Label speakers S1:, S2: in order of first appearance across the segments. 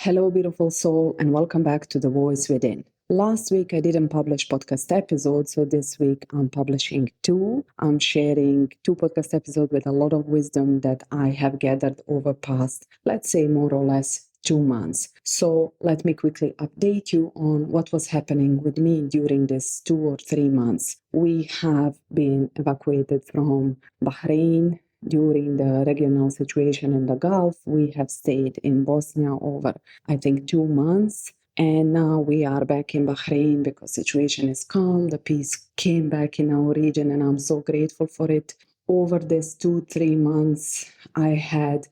S1: Hello, beautiful soul, and welcome back to The Voice Within. Last week, I didn't publish podcast episodes, so this week I'm publishing two. I'm sharing two podcast episodes with a lot of wisdom that I have gathered over past, let's say, more or less 2 months. So let me quickly update you on what was happening with me during this 2 or 3 months. We have been evacuated from Bahrain, during the regional situation in the Gulf. We have stayed in Bosnia over, I think, 2 months. And now we are back in Bahrain because situation is calm. The peace came back in our region, and I'm so grateful for it. Over this 2-3 months, I had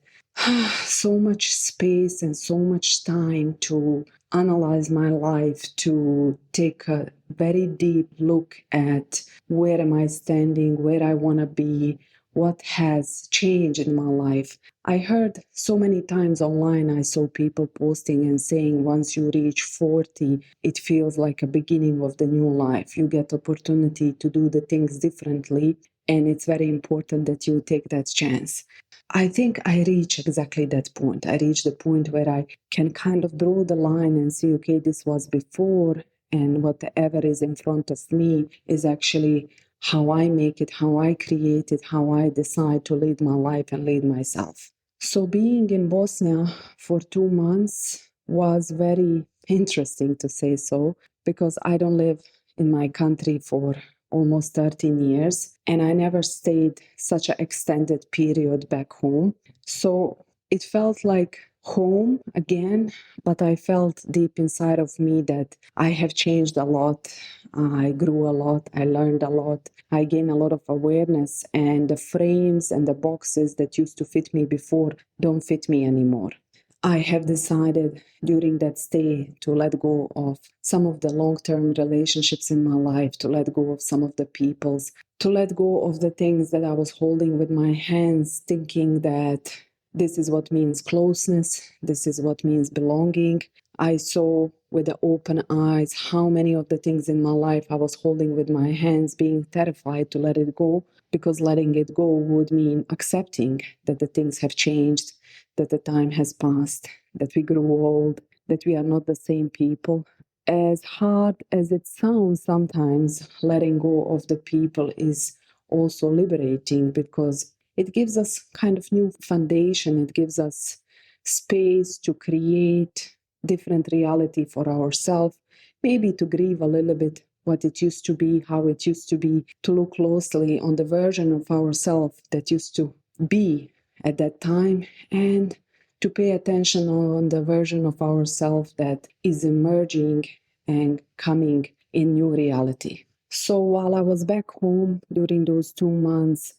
S1: so much space and so much time to analyze my life, to take a very deep look at where am I standing, where I want to be, what has changed in my life. I heard so many times online, I saw people posting and saying once you reach 40, it feels like a beginning of the new life. You get opportunity to do the things differently, and it's very important that you take that chance. I think I reach exactly that point. I reach the point where I can kind of draw the line and see, okay, this was before, and whatever is in front of me is actually how I make it, how I create it, how I decide to lead my life and lead myself. So being in Bosnia for 2 months was very interesting, to say so, because I don't live in my country for almost 13 years, and I never stayed such an extended period back home. So it felt like home again, but I felt deep inside of me that I have changed a lot. I grew a lot. I learned a lot. I gained a lot of awareness, and the frames and the boxes that used to fit me before don't fit me anymore. I have decided during that stay to let go of some of the long-term relationships in my life, to let go of some of the peoples, to let go of the things that I was holding with my hands, thinking that this is what means closeness, this is what means belonging. I saw with the open eyes how many of the things in my life I was holding with my hands, being terrified to let it go, because letting it go would mean accepting that the things have changed, that the time has passed, that we grew old, that we are not the same people. As hard as it sounds sometimes, letting go of the people is also liberating, because it gives us kind of new foundation. It gives us space to create different reality for ourselves, maybe to grieve a little bit what it used to be, how it used to be, to look closely on the version of ourselves that used to be at that time, and to pay attention on the version of ourselves that is emerging and coming in new reality. So while I was back home during those 2 months,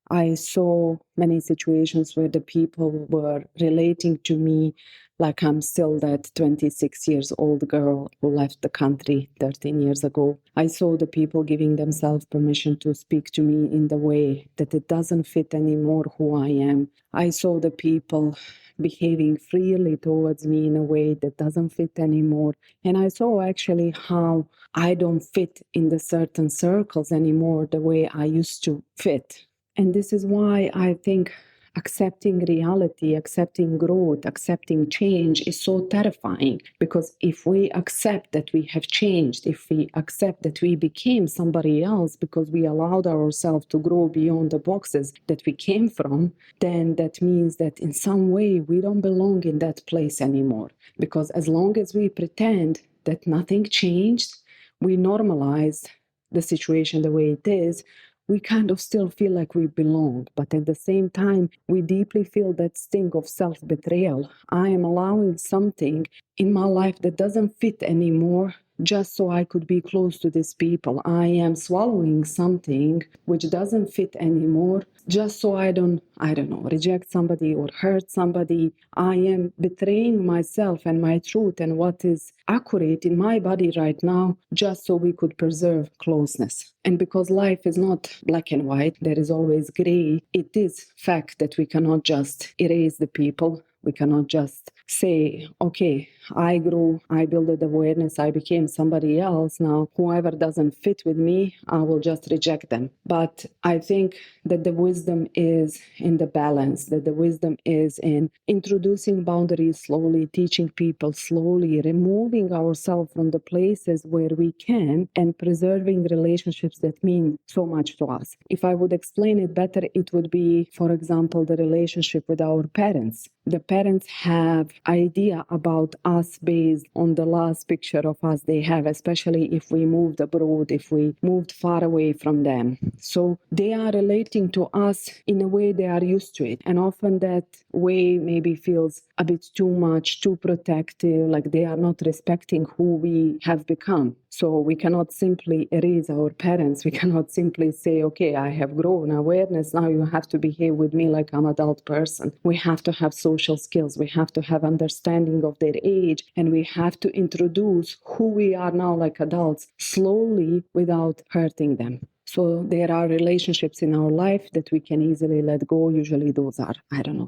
S1: I saw many situations where the people were relating to me like I'm still that 26 years old girl who left the country 13 years ago. I saw the people giving themselves permission to speak to me in the way that it doesn't fit anymore who I am. I saw the people behaving freely towards me in a way that doesn't fit anymore. And I saw actually how I don't fit in the certain circles anymore the way I used to fit. And this is why I think accepting reality, accepting growth, accepting change is so terrifying. Because if we accept that we have changed, if we accept that we became somebody else because we allowed ourselves to grow beyond the boxes that we came from, then that means that in some way we don't belong in that place anymore. Because as long as we pretend that nothing changed, we normalize the situation the way it is, we kind of still feel like we belong, but at the same time, we deeply feel that sting of self-betrayal. I am allowing something in my life that doesn't fit anymore just so I could be close to these people. I am swallowing something which doesn't fit anymore just so I don't know, reject somebody or hurt somebody. I am betraying myself and my truth and what is accurate in my body right now just so we could preserve closeness. And because life is not black and white, there is always gray, it is fact that we cannot just erase the people. We cannot just say, okay, I grew, I built awareness, I became somebody else. Now, whoever doesn't fit with me, I will just reject them. But I think that the wisdom is in the balance, that the wisdom is in introducing boundaries slowly, teaching people slowly, removing ourselves from the places where we can, and preserving relationships that mean so much to us. If I would explain it better, it would be, for example, the relationship with our parents. The parents have idea about us based on the last picture of us they have, especially if we moved abroad, if we moved far away from them. So they are relating to us in a way they are used to it. And often that way maybe feels a bit too much, too protective, like they are not respecting who we have become. So we cannot simply erase our parents. We cannot simply say, okay, I have grown awareness. Now you have to behave with me like I'm an adult person. We have to have social skills. We have to have understanding of their age. And we have to introduce who we are now like adults slowly without hurting them. So there are relationships in our life that we can easily let go. Usually those are,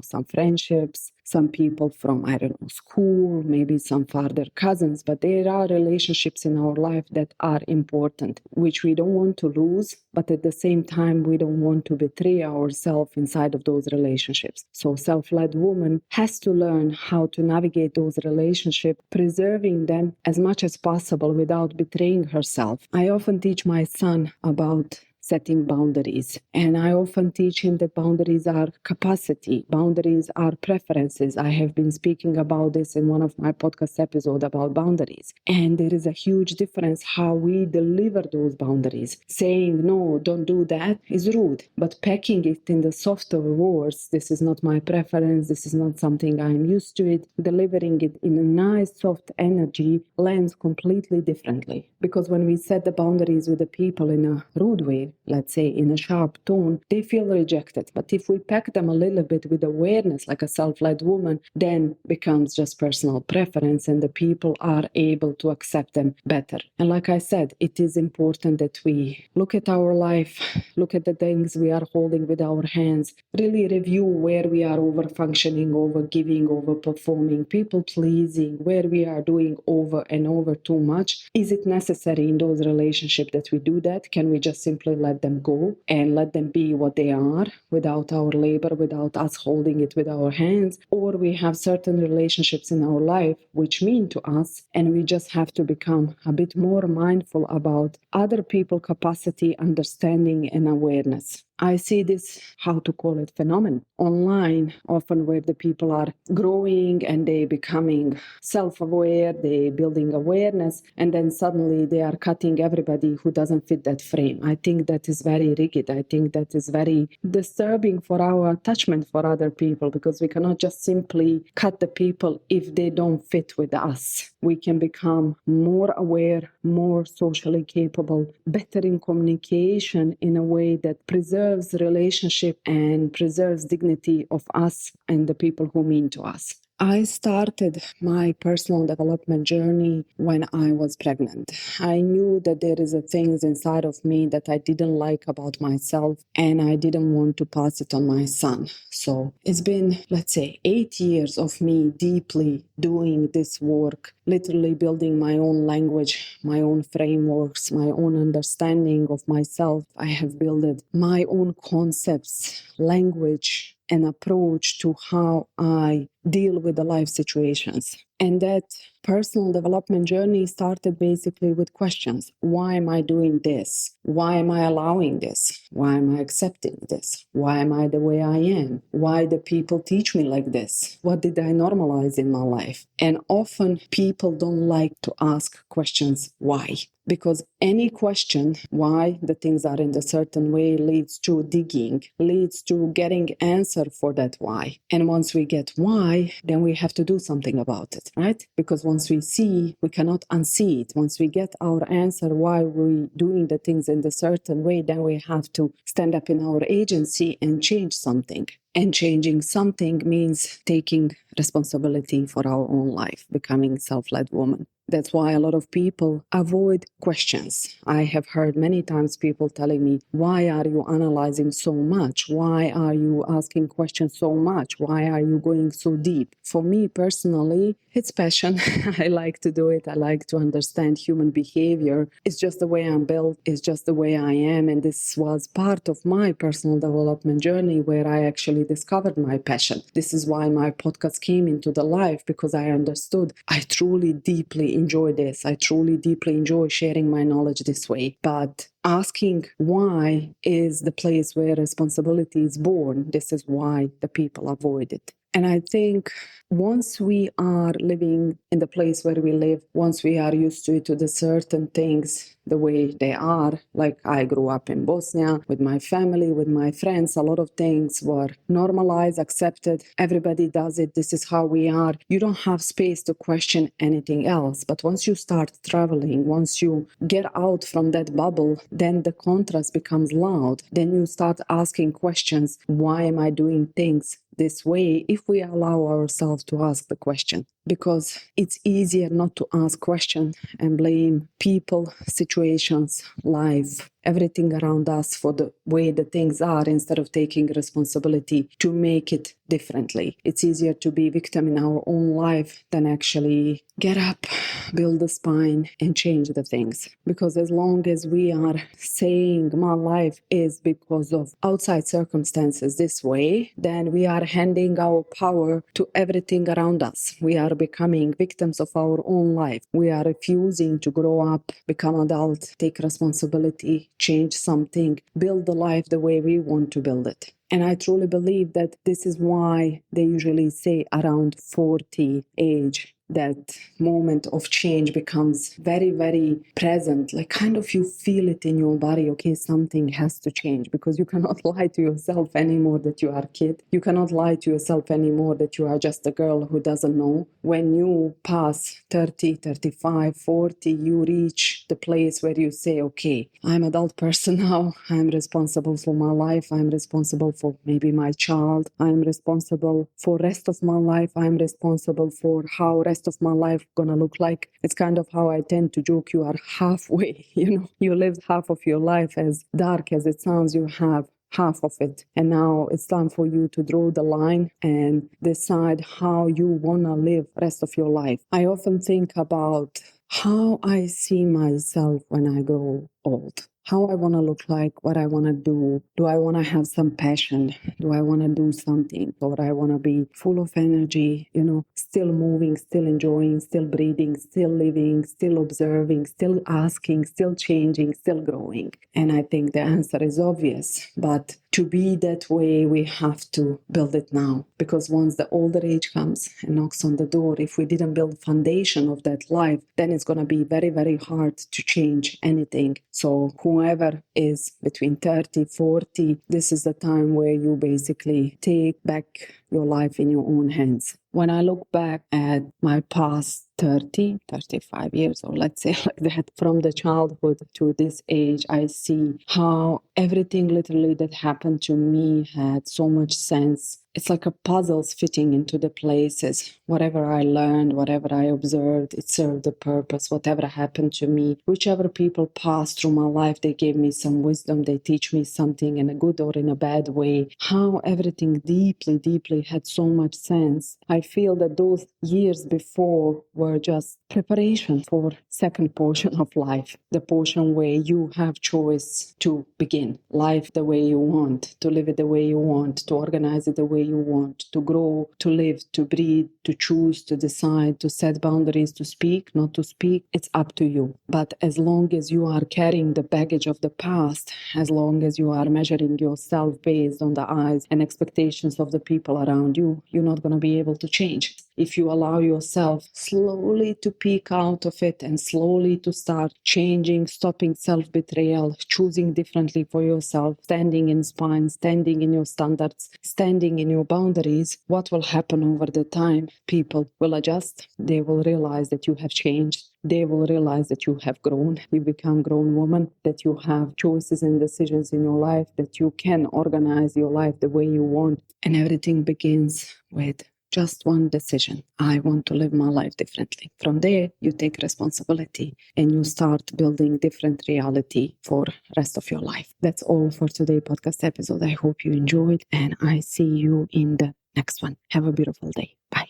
S1: some friendships, some people from, school, maybe some father cousins, but there are relationships in our life that are important, which we don't want to lose, but at the same time, we don't want to betray ourselves inside of those relationships. So self-led woman has to learn how to navigate those relationships, preserving them as much as possible without betraying herself. I often teach my son about setting boundaries. And I often teach him that boundaries are capacity, boundaries are preferences. I have been speaking about this in one of my podcast episodes about boundaries. And there is a huge difference how we deliver those boundaries. Saying, no, don't do that is rude, but packing it in the softer words, this is not my preference, this is not something I'm used to it, delivering it in a nice, soft energy lands completely differently. Because when we set the boundaries with the people in a rude way, let's say in a sharp tone, they feel rejected. But if we pack them a little bit with awareness, like a self-led woman, then becomes just personal preference and the people are able to accept them better. And like I said, it is important that we look at our life, look at the things we are holding with our hands, really review where we are over-functioning, over-giving, over-performing, people-pleasing, where we are doing over and over too much. Is it necessary in those relationships that we do that? Can we just simply let them go and let them be what they are without our labor, without us holding it with our hands? Or we have certain relationships in our life which mean to us, and we just have to become a bit more mindful about other people's capacity, understanding, and awareness. I see this, how to call it, phenomenon online, often where the people are growing and they becoming self-aware, they building awareness, and then suddenly they are cutting everybody who doesn't fit that frame. I think that is very rigid. I think that is very disturbing for our attachment for other people, because we cannot just simply cut the people if they don't fit with us. We can become more aware, more socially capable, better in communication in a way that preserves relationship and preserves dignity of us and the people who mean to us. I started my personal development journey when I was pregnant. I knew that there is things inside of me that I didn't like about myself, and I didn't want to pass it on my son. So it's been, let's say, 8 years of me deeply doing this work, literally building my own language, my own frameworks, my own understanding of myself. I have built my own concepts, language, an approach to how I deal with the life situations. And that personal development journey started basically with questions. Why am I doing this? Why am I allowing this? Why am I accepting this? Why am I the way I am? Why do people teach me like this? What did I normalize in my life? And often people don't like to ask questions why. Because any question why the things are in a certain way leads to digging, leads to getting answer for that why. And once we get why, then we have to do something about it, right? Because once we see, we cannot unsee it. Once we get our answer why we're doing the things in a certain way, then we have to stand up in our agency and change something. And changing something means taking responsibility for our own life, becoming self-led woman. That's why a lot of people avoid questions. questions. I have heard many times people telling me, why are you analyzing so much? Why are you asking questions so much? Why are you going so deep? For me personally, it's passion. I like to do it. I like to understand human behavior. It's just the way I'm built. It's just the way I am. And this was part of my personal development journey where I actually discovered my passion. This is why my podcast came into the life, because I understood I truly deeply enjoy this. I truly deeply enjoy sharing my knowledge this way. But asking why is the place where responsibility is born. This is why the people avoid it. And I think once we are living in the place where we live, once we are used to the certain things the way they are, like I grew up in Bosnia with my family, with my friends, a lot of things were normalized, accepted. Everybody does it. This is how we are. You don't have space to question anything else. But once you start traveling, once you get out from that bubble, then the contrast becomes loud. Then you start asking questions. Why am I doing things this way? If we allow ourselves to ask the question, because it's easier not to ask questions and blame people, situations, life, everything around us for the way the things are, instead of taking responsibility to make it differently. It's easier to be victim in our own life than actually get up, build a spine, and change the things. Because as long as we are saying my life is because of outside circumstances this way, then we are handing our power to everything around us. We are becoming victims of our own life. We are refusing to grow up, become adult, take responsibility, change something, build the life the way we want to build it. And I truly believe that this is why they usually say around 40 age, that moment of change becomes very, very present. Like kind of you feel it in your body, okay, something has to change, because you cannot lie to yourself anymore that you are a kid. You cannot lie to yourself anymore that you are just a girl who doesn't know. When you pass 30, 35, 40, you reach the place where you say, okay, I'm an adult person now. I'm responsible for my life. I'm responsible for maybe my child. I'm responsible for rest of my life. I'm responsible for how rest of my life gonna look like. It's kind of how I tend to joke, you are halfway, you lived half of your life. As dark as it sounds, you have half of it, and now it's time for you to draw the line and decide how you want to live rest of your life. I often think about how I see myself when I grow old, how I want to look like, what I want to do. Do I want to have some passion? Do I want to do something? Or I want to be full of energy, still moving, still enjoying, still breathing, still living, still observing, still asking, still changing, still growing? And I think the answer is obvious. But to be that way, we have to build it now. Because once the older age comes and knocks on the door, if we didn't build foundation of that life, then it's going to be very, very hard to change anything. So whoever is between 30, 40, this is the time where you basically take back your life in your own hands. When I look back at my past 30, 35 years, or let's say like that, from the childhood to this age, I see how everything literally that happened to me had so much sense. It's like a puzzles fitting into the places. Whatever I learned, whatever I observed, it served a purpose. Whatever happened to me, whichever people passed through my life, they gave me some wisdom. They teach me something in a good or in a bad way. How everything deeply, deeply had so much sense. I feel that those years before were just preparation for second portion of life. The portion where you have choice to begin life the way you want, to live it the way you want, to organize it the way you want, to grow, to live, to breathe, to choose, to decide, to set boundaries, to speak, not to speak. It's up to you. But as long as you are carrying the baggage of the past, as long as you are measuring yourself based on the eyes and expectations of the people around you, you're not going to be able to change. If you allow yourself slowly to peek out of it and slowly to start changing, stopping self-betrayal, choosing differently for yourself, standing in spine, standing in your standards, standing in your boundaries, what will happen over the time? People will adjust. They will realize that you have changed. They will realize that you have grown. You become grown woman, that you have choices and decisions in your life, that you can organize your life the way you want. And everything begins with just one decision. I want to live my life differently. From there, you take responsibility and you start building different reality for rest of your life. That's all for today's podcast episode. I hope you enjoyed, and I see you in the next one. Have a beautiful day. Bye.